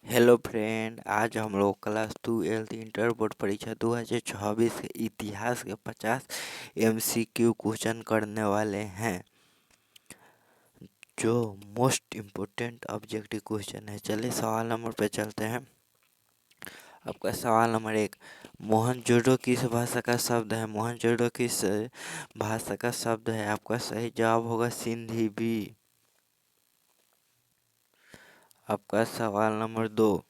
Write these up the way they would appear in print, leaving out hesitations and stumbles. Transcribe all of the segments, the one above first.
Hello friend, आज हम लोग क्लास 12 इंटर बोर्ड परीक्षा 2024 के इतिहास के 50 एमसीक्यू क्वेश्चन करने वाले हैं, जो मोस्ट इम्पोर्टेंट ऑब्जेक्टिव क्वेश्चन है। चलिए सवाल नंबर पे चलते हैं। आपका सवाल नंबर 1, मोहनजोदड़ो किस भाषा का शब्द है? मोहनजोदड़ो किस भाषा का शब्द है? आपका सही जवाब होगा सिंधी बी। आपका सवाल नंबर 2,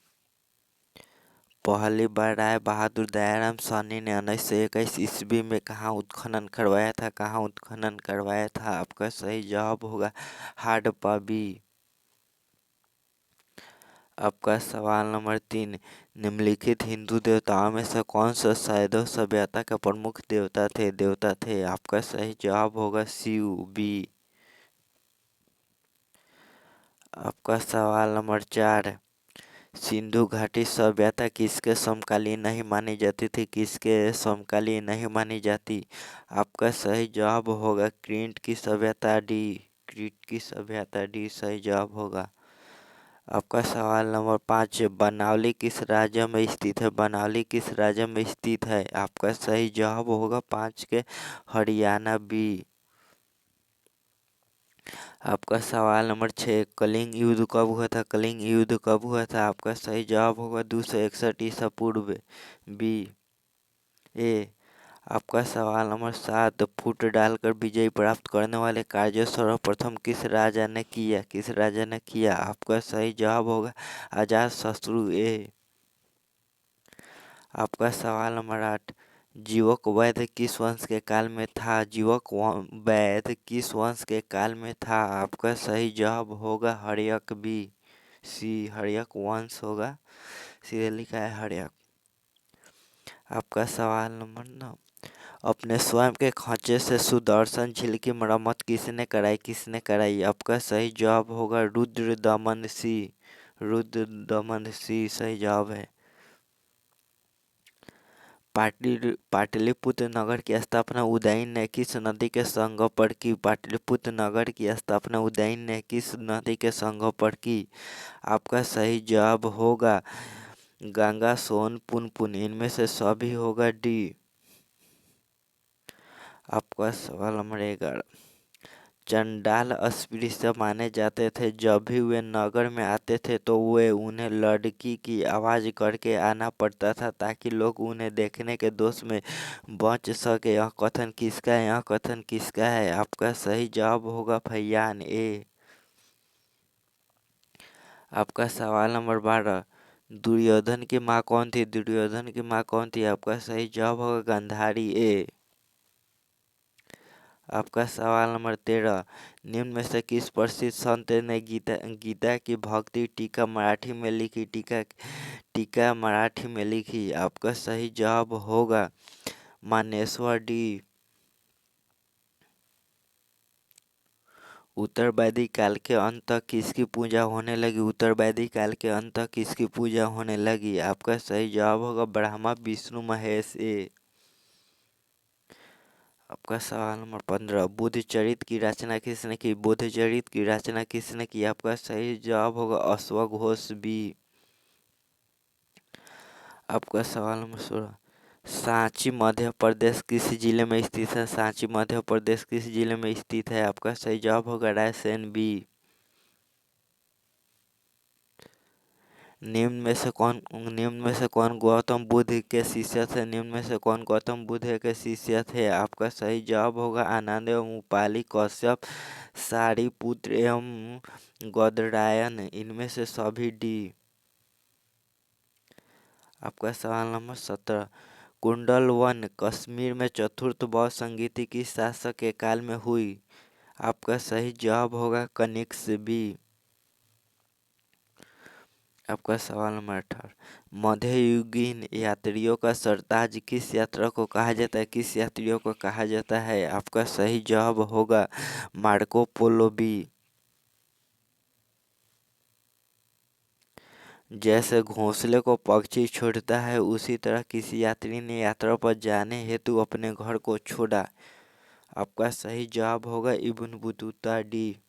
पहली बार राय बहादुर दयाराम साहनी ने 1921 ईस्वी में कहाँ उत्खनन करवाया था? कहाँ उत्खनन करवाया था? आपका सही जवाब होगा हड़प्पा बी। आपका सवाल नंबर 3, निम्नलिखित हिंदू देवताओं में से कौन सा सैदव सभ्यता का प्रमुख देवता थे? आपका सही जवाब होगा शिव बी। आपका सवाल नंबर 4, सिंधु घाटी सभ्यता किसके समकालीन नहीं मानी जाती थी? किसके समकालीन नहीं मानी जाती? आपका सही जवाब होगा क्रीट की सभ्यता डी। क्रीट की सभ्यता डी सही जवाब होगा। आपका सवाल नंबर 5, बनावली किस राज्य में स्थित है? बनावली किस राज्य में स्थित है? आपका सही जवाब होगा 5 के हरियाणा बी। आपका सवाल नंबर 6, कलिंग युद्ध कब हुआ था? कलिंग युद्ध कब हुआ था? आपका सही जवाब होगा 261 ईसा पूर्व बी ए। आपका सवाल नंबर 7, फुट डालकर विजय प्राप्त करने वाले कार्य सर्वप्रथम किस राजा ने किया? किस राजा ने किया? आपका सही जवाब होगा अजात शत्रु ए। आपका सवाल नंबर 8, जीवक वैद्य किस वंश के काल में था? जीवक वैद्य किस वंश के काल में था? आपका सही जवाब होगा हर्यक बी सी। हर्यक वंश होगा, सीधे लिखा है हर्यक। आपका सवाल नंबर 9, अपने स्वयं के खर्चे से सुदर्शन झील की मरम्मत किसने कराई? किसने कराई? आपका सही जवाब होगा रुद्र दमन सी। रुद्र दमन सी सही जवाब है। पाटलिपुत्र नगर की स्थापना उदयन ने किस नदी के संगम पर की? पाटलिपुत्र नगर की स्थापना उदयन ने किस नदी के संगम पर की? आपका सही जवाब होगा गंगा, सोन, पुनपुन, इनमें से सभी होगा डी। आपका सवाल नंबर 11, चंडाल अस्पृश्य माने जाते थे। जब भी वे नगर में आते थे तो वे उन्हें लड़की की आवाज करके आना पड़ता था, ताकि लोग उन्हें देखने के दोष में बच सके। यह कथन किसका है? यह कथन किसका है? आपका सही जवाब होगा फैयान ए। आपका सवाल नंबर 12, दुर्योधन की माँ कौन थी? दुर्योधन की माँ कौन थी? आपका सही जवाब होगा गांधारी ए। आपका सवाल नंबर 13, निम्न में से किस प्रसिद्ध संत ने गीता की भक्ति टीका मराठी में लिखी? टीका मराठी में लिखी। आपका सही जवाब होगा मानेश्वर डी। उत्तर वैदिक काल के अंत तक किसकी पूजा होने लगी? उत्तर वैदिक काल के अंत तक किसकी पूजा होने लगी? आपका सही जवाब होगा ब्रह्मा विष्णु महेश ए। आपका सवाल नंबर 15, बुद्ध चरित की रचना किसने की? बुद्ध चरित की रचना किसने की? आपका सही जवाब होगा अश्वघोष बी। आपका सवाल नंबर 16, सांची मध्य प्रदेश किस जिले में स्थित है? सांची मध्य प्रदेश किस जिले में स्थित है? आपका सही जवाब होगा रायसेन बी। निम्न में से कौन गौतम बुद्ध के शिष्य थे? निम्न में से कौन गौतम बुद्ध के शिष्य थे? आपका सही जवाब होगा आनंद एवं उपाली, कश्यप, सारिपुत्र एवं गौदरायन, इनमें से सभी डी। आपका सवाल नंबर 17, कुंडल वन कश्मीर में चतुर्थ बौद्ध संगीति किस शासक के काल में हुई? आपका सही जवाब होगा कनिष्क बी। आपका सवाल नंबर 18, मध्ययुगीन यात्रियों का सरताज किस यात्रा को कहा जाता है? किस यात्रियों को कहा जाता है? आपका सही जवाब होगा मार्को पोलो बी। जैसे घोंसले को पक्षी छोड़ता है, उसी तरह किसी यात्री ने यात्रा पर जाने हेतु अपने घर को छोड़ा। आपका सही जवाब होगा इब्न बतूता डी।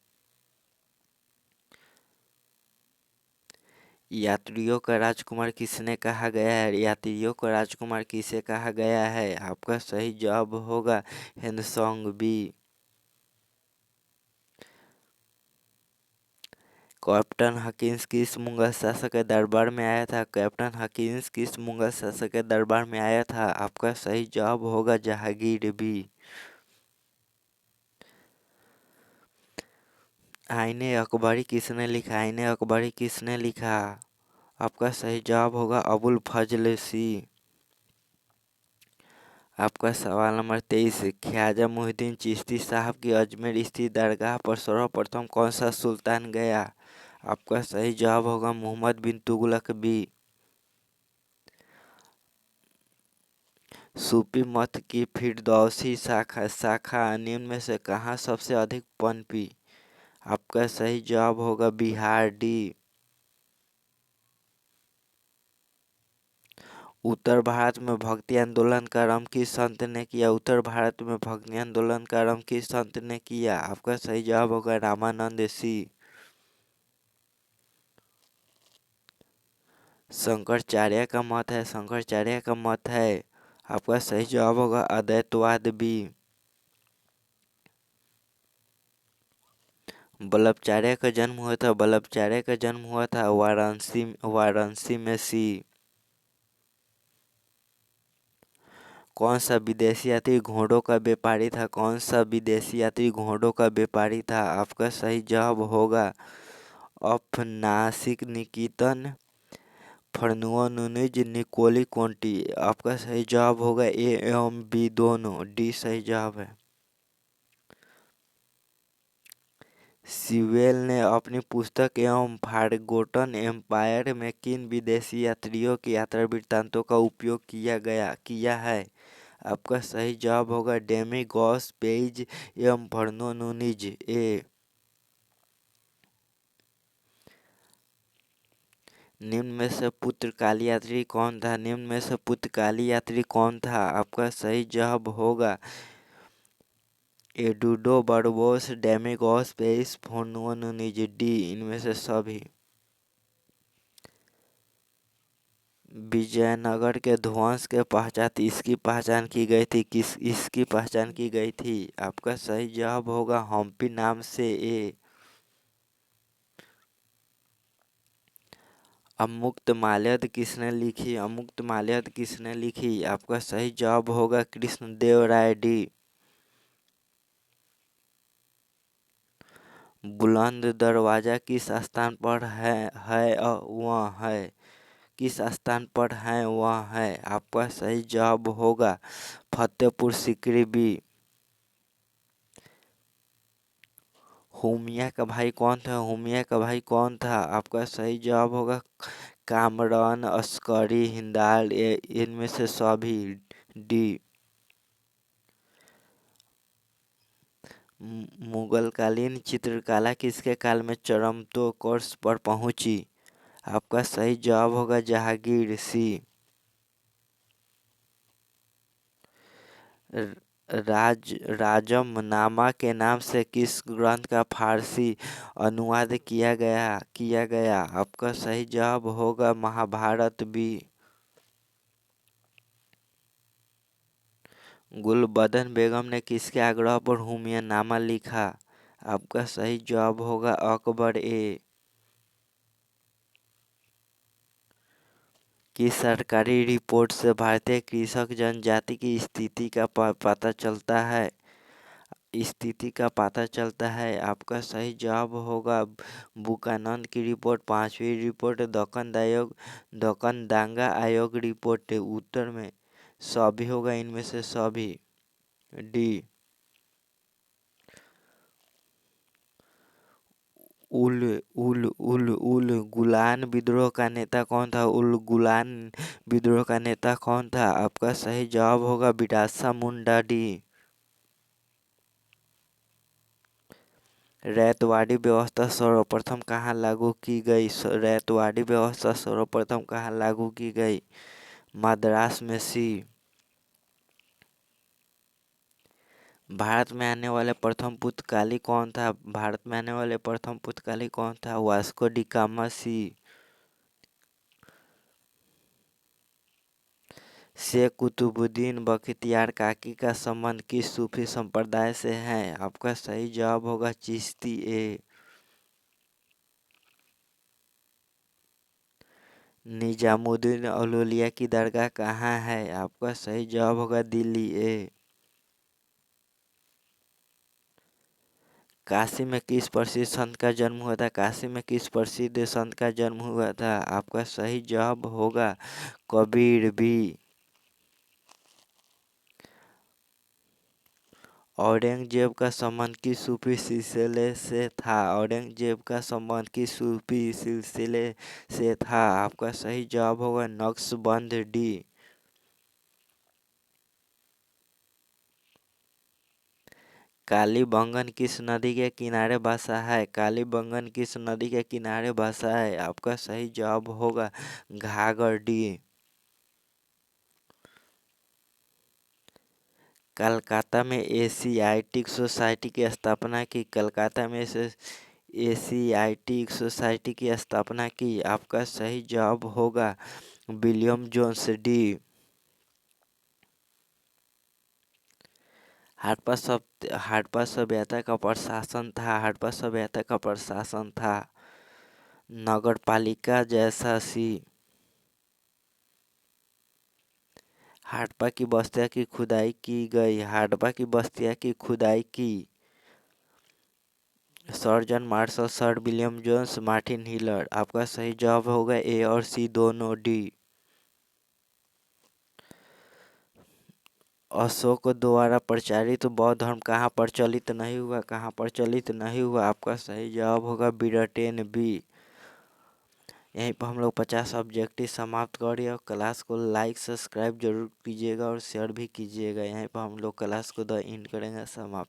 यात्रियों का राजकुमार किसने कहा गया है? यात्रियों को राजकुमार किसे कहा गया है? आपका सही जवाब होगा हेनसोंग बी। कैप्टन हकिन्स किस मुगल शासक के दरबार में आया था? कैप्टन हकिन्स किस मुगल शासक के दरबार में आया था? आपका सही जवाब होगा जहांगीर बी। आईने अकबरी किसने लिखा? आईने अकबरी किसने लिखा? आपका सही जवाब होगा अबुल फजल सी। आपका सवाल नंबर 23, ख्वाजा मुहिद्दीन चिश्ती साहब की अजमेर स्थित दरगाह पर सर्वप्रथम कौन सा सुल्तान गया? आपका सही जवाब होगा मोहम्मद बिन तुगलक बी। सूफी मत की फिरदौसी शाखा शाखा निम्न में से कहाँ सबसे अधिक पनपी? आपका सही जवाब होगा बिहार डी। उत्तर भारत में भक्ति आंदोलन का आरंभ किस संत ने किया? उत्तर भारत में भक्ति आंदोलन का आरंभ किस संत ने किया? आपका सही जवाब होगा रामानंद सी। शंकराचार्य का मत है, शंकराचार्य का मत है। आपका सही जवाब होगा अद्वैतवाद बी। वल्लभाचार्य का जन्म हुआ था, वल्लभाचार्य का जन्म हुआ था वाराणसी वाराणसी में सी। कौन सा विदेशी यात्री घोड़ों का व्यापारी था? कौन सा विदेशी यात्री घोड़ों का व्यापारी था? आपका सही जवाब होगा अफनासिक निकितन फर्नुओनुनिज निकोली कोंटी। आपका सही जवाब होगा ए एवं बी दोनों, डी सही जवाब है। सिवेल ने अपनी पुस्तक एवं फॉरगोटन एम्पायर में किन विदेशी यात्रियों की यात्रा वृत्तांतों का उपयोग किया है? आपका सही जवाब होगा डेमी गॉस पेज एवं फर्नो नूनिज ए। निम्न में से पुर्तगाली यात्री कौन था? निम्न में से पुर्तगाली यात्री कौन था? आपका सही जवाब होगा एडुर्डो बर्बोस डेमेगोस पेस फर्नो नूनिज डी, इनमें से सभी। विजयनगर के ध्वंस के पश्चात इसकी पहचान की गई थी, किस इसकी पहचान की गई थी? आपका सही जवाब होगा हम्पी नाम से ए। अमुक्तमाल्यद किसने लिखी? अमुक्तमाल्यद किसने लिखी? आपका सही जवाब होगा कृष्णदेव राय डी। बुलंद दरवाजा किस स्थान पर वह है? किस स्थान पर है वह है? आपका सही जवाब होगा फतेहपुर सीकरी बी। हुमिया का भाई कौन था? हुमिया का भाई कौन था? आपका सही जवाब होगा कामरान अस्करी हिंदाल इनमें से सभी, डी। मुगलकालीन चित्रकला किसके काल में चरमोत्कर्ष पर पहुंची? आपका सही जवाब होगा जहांगीर सी। राजमनामा के नाम से किस ग्रंथ का फारसी अनुवाद किया गया? आपका सही जवाब होगा महाभारत बी। गुलबदन बेगम ने किसके आग्रह पर हुमायूंनामा लिखा? आपका सही जवाब होगा अकबर ए। किस सरकारी रिपोर्ट से भारतीय कृषक जनजाति की स्थिति का पता चलता है? आपका सही जवाब होगा बुकानन की रिपोर्ट, पांचवी रिपोर्ट, दक्कन दांगा आयोग रिपोर्ट। उत्तर में सभी होगा, इनमें से सभी, डी। उल उल उल उल गुलान विद्रोह का नेता कौन था? उल गुलान विद्रोह का नेता कौन था? आपका सही जवाब होगा बिरसा मुंडा डी। रैयतवाड़ी व्यवस्था सर्वप्रथम कहाँ लागू की गई? रैयतवाड़ी व्यवस्था सर्वप्रथम कहाँ लागू की गई? मद्रास में सी। भारत में आने वाले प्रथम पुर्तगाली कौन था? भारत में आने वाले प्रथम पुर्तगाली कौन था? वास्को डी गामा सी। शेख कुतुबुद्दीन बख्तियार काकी का संबंध किस सूफी संप्रदाय से है? आपका सही जवाब होगा चिश्ती ए। निजामुद्दीन औलिया की दरगाह कहाँ है? आपका सही जवाब होगा दिल्ली ए। काशी में किस प्रसिद्ध संत का जन्म हुआ था? काशी में किस प्रसिद्ध संत का जन्म हुआ था? आपका सही जवाब होगा कबीर बी। औरंगजेब का संबंध किस सूफी सिलसिले से था? औरंगजेब का संबंध किस सूफी सिलसिले से था? आपका सही जवाब होगा नक्शबंद डी। कालीबंगन किस नदी के किनारे बसा है? कालीबंगन किस नदी के किनारे बसा है? आपका सही जवाब होगा घाघर डी। कलकत्ता में एशियाटिक सोसाइटी की स्थापना की? कलकत्ता में एशियाटिक सोसाइटी की स्थापना की? आपका सही जवाब होगा विलियम जोन्स डी। हड़प्पा सभ्यता का प्रशासन था? हड़प्पा सभ्यता का प्रशासन था नगरपालिका जैसा सी। हड़प्पा की बस्तियां की खुदाई की गई? हड़प्पा की बस्तियां की खुदाई की sir John Marshall, sir William Jones, Martin Hiller. आपका सही जवाब होगा ए और सी दोनों डी। अशोक द्वारा प्रचारित बौद्ध धर्म कहाँ प्रचलित नहीं हुआ? कहाँ प्रचलित नहीं हुआ? आपका सही जवाब होगा ब्रिटेन बी। यहीं पर हम लोग 50 ऑब्जेक्टिव समाप्त करें और क्लास को लाइक सब्सक्राइब जरूर कीजिएगा और शेयर भी कीजिएगा। यहीं पर हम लोग क्लास को द एंड करेंगे समाप्त।